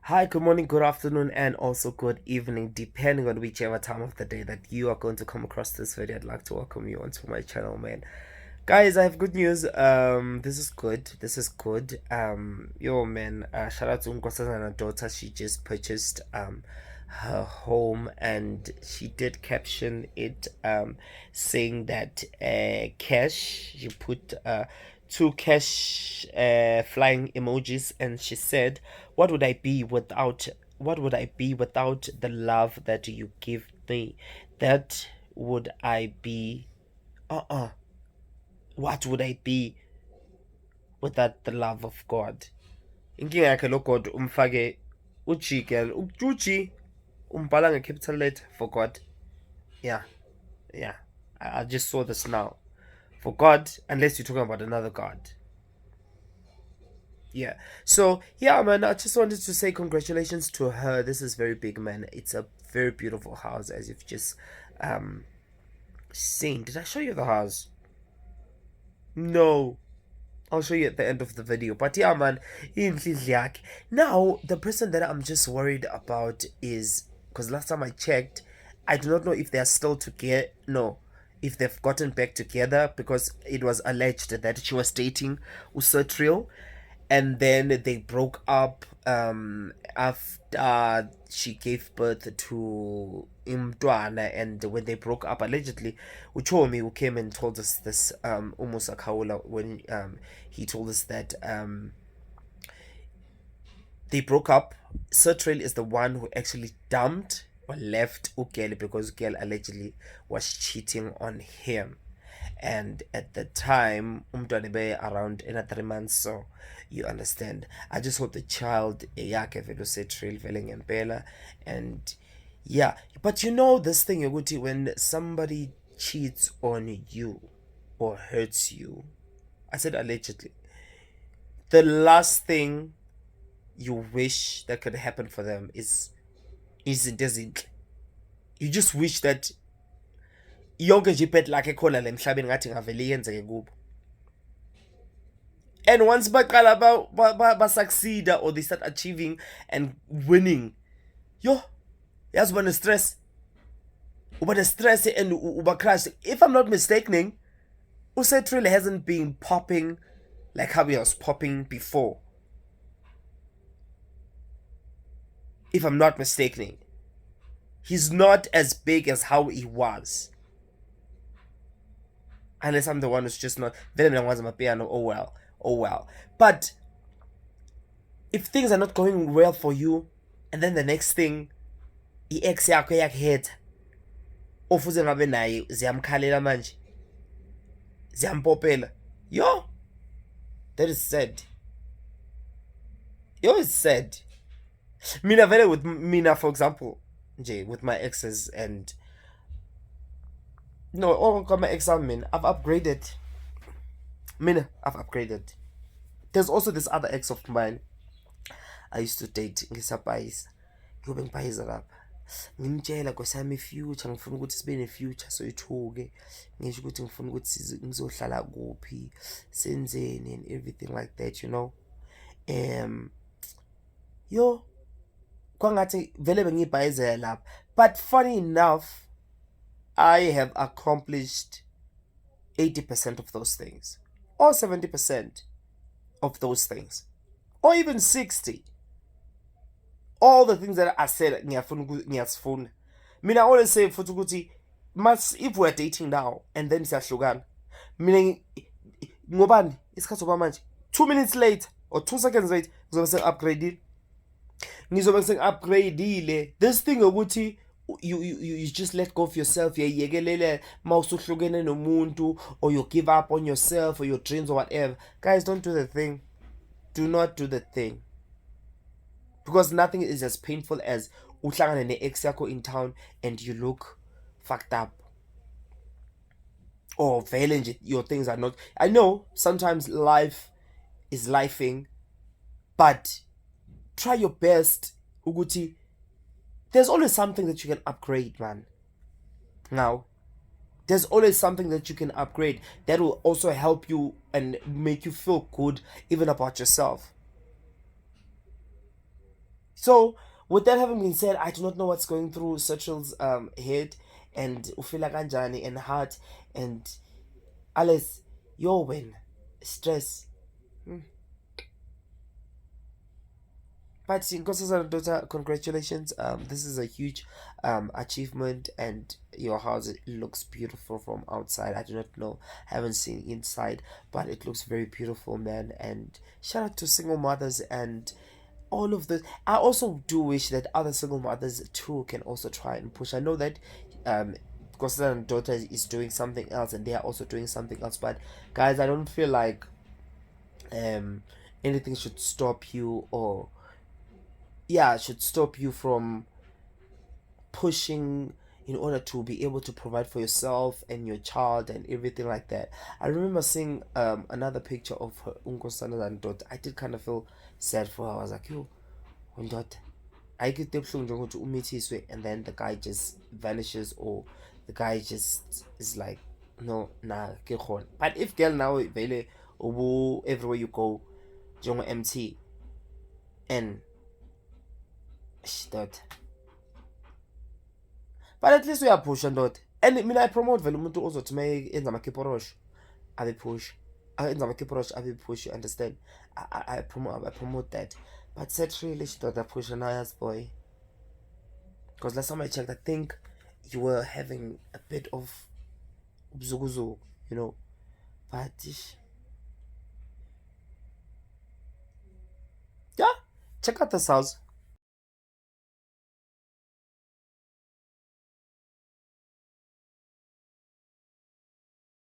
Hi, good morning, good afternoon, and also good evening, depending on whichever time of the day that you are going to come across this video. I'd like to welcome you onto my channel, man. Guys, I have good news. This is good. This is good. Yo, man, shout out to Nkosazana daughter. She just purchased her home, and she did caption it saying that cash. She put two cash flying emojis, and she said, what would I be without the love that you give me? That would I be what would I be without the love of God? Inkinga yakhe lo God umfake uG girl, uG umbhala nge-capital letter for God. Yeah, yeah. I just saw this now. For God, unless you're talking about another God. Yeah. So yeah, man, I just wanted to say congratulations to her. This is very big, man. It's a very beautiful house, as you've just um seen. Did I show you the house? No. I'll show you at the end of the video. But yeah, man, now the person that I'm just worried about is because last time I checked, I do not know if they are still together. No, if they've gotten back together because it was alleged that she was dating Usatriel, and then they broke up after she gave birth to Imdwana. And when they broke up, allegedly, Uchomi, who came and told us this, Umusakaula, when he told us that they broke up. Sertrail is the one who actually dumped or left Ugel because Ugel allegedly was cheating on him. And at the time, umntwana around in a 3 months, so you understand. I just hope the child yakhe vele usetrail vele ngempela. And yeah, but you know this thing yokuthi when somebody cheats on you or hurts you, I said allegedly, the last thing you wish that could happen for them is doesn't. You just wish that yonke nje ibed lakhe khona la emhlabeni ngathi ngavele yenzeke kubo. And once baqala ba succeed or they start achieving and winning, yo, yazi uba stress. Uba stress and uba crash. If I'm not mistaken, Usetril hasn't been popping like how he was popping before. If I'm not mistaken, he's not as big as how he was. Unless I'm the one who's just not. Then I was my piano. Oh well. Oh well. But if things are not going well for you, and then the next thing, i-ex yakho yakhetha, ofuze ngabe naye ziyamkhalela manje, ziyampopela. Yo, that is sad. Yo, it's sad. Mina vele with Mina, for example, nje with my exes, and no, all my ex, I've upgraded. Mina, I've upgraded. There's also this other ex of mine I used to date, ngisabhayisa. Ngiyobe ngibhayiza lapha. Ngimtshela ngosami future, ngifuna ukuthi sibe ne-future soyithuke. Ngisho ukuthi ngifuna ukuthi ngizohlala kuphi, senzeni and everything like that, you know. Yo, kwangathi vele bengibhayizela lapha. But funny enough, I have accomplished 80% of those things, or 70% of those things, or even 60. All the things that I said ngiyasifuna. Mina always say futhi ukuthi if we're dating now and then siyahlukana, mina ngobani isikhathi soba manje 2 minutes late or 2 seconds late ngizobe sengi-upgradeile. This thing ukuthi you just let go of yourself, yekelele mawusuhlukene nomuntu, or you give up on yourself or your dreams or whatever. Guys, don't do the thing. Do not do the thing. Because nothing is as painful as uhlangane ne-ex yakho in town and you look fucked up. Or vele your things are not. I know sometimes life is lifing, but try your best. Uguti, there's always something that you can upgrade, man. Now, there's always something that you can upgrade that will also help you and make you feel good even about yourself. So, with that having been said, I do not know what's going through Central's head and ufila kanjani and heart and alles. Yo, when stress. But Nkosazana daughter, congratulations. This is a huge achievement, and your house looks beautiful from outside. I do not know, haven't seen inside, but it looks very beautiful, man. And shout out to single mothers and all of this. I also do wish that other single mothers too can also try and push. I know that Nkosazana daughter is doing something else, and they are also doing something else. But guys, I don't feel like um anything should stop you, or yeah, should stop you from pushing in order to be able to provide for yourself and your child and everything like that. I remember seeing another picture of her unkosana and daughter. I did kind of feel sad for her. I was like, yo, daughter, I get the and then the guy just vanishes, or the guy just is like, no, nah, ke khona. But if girl now vele everywhere you go, jongo MT and daughter. But at least uyaphusha ndoda, and mina I promote vele umuntu ozothi uma enza amakhiporosh abe push, enza amakhiporosh abe push, you understand. I promote that. But set really ndoda pusha nayazi boy, because last time I checked I think you were having a bit of ubzukuzuku, you know. But yeah, check out this house.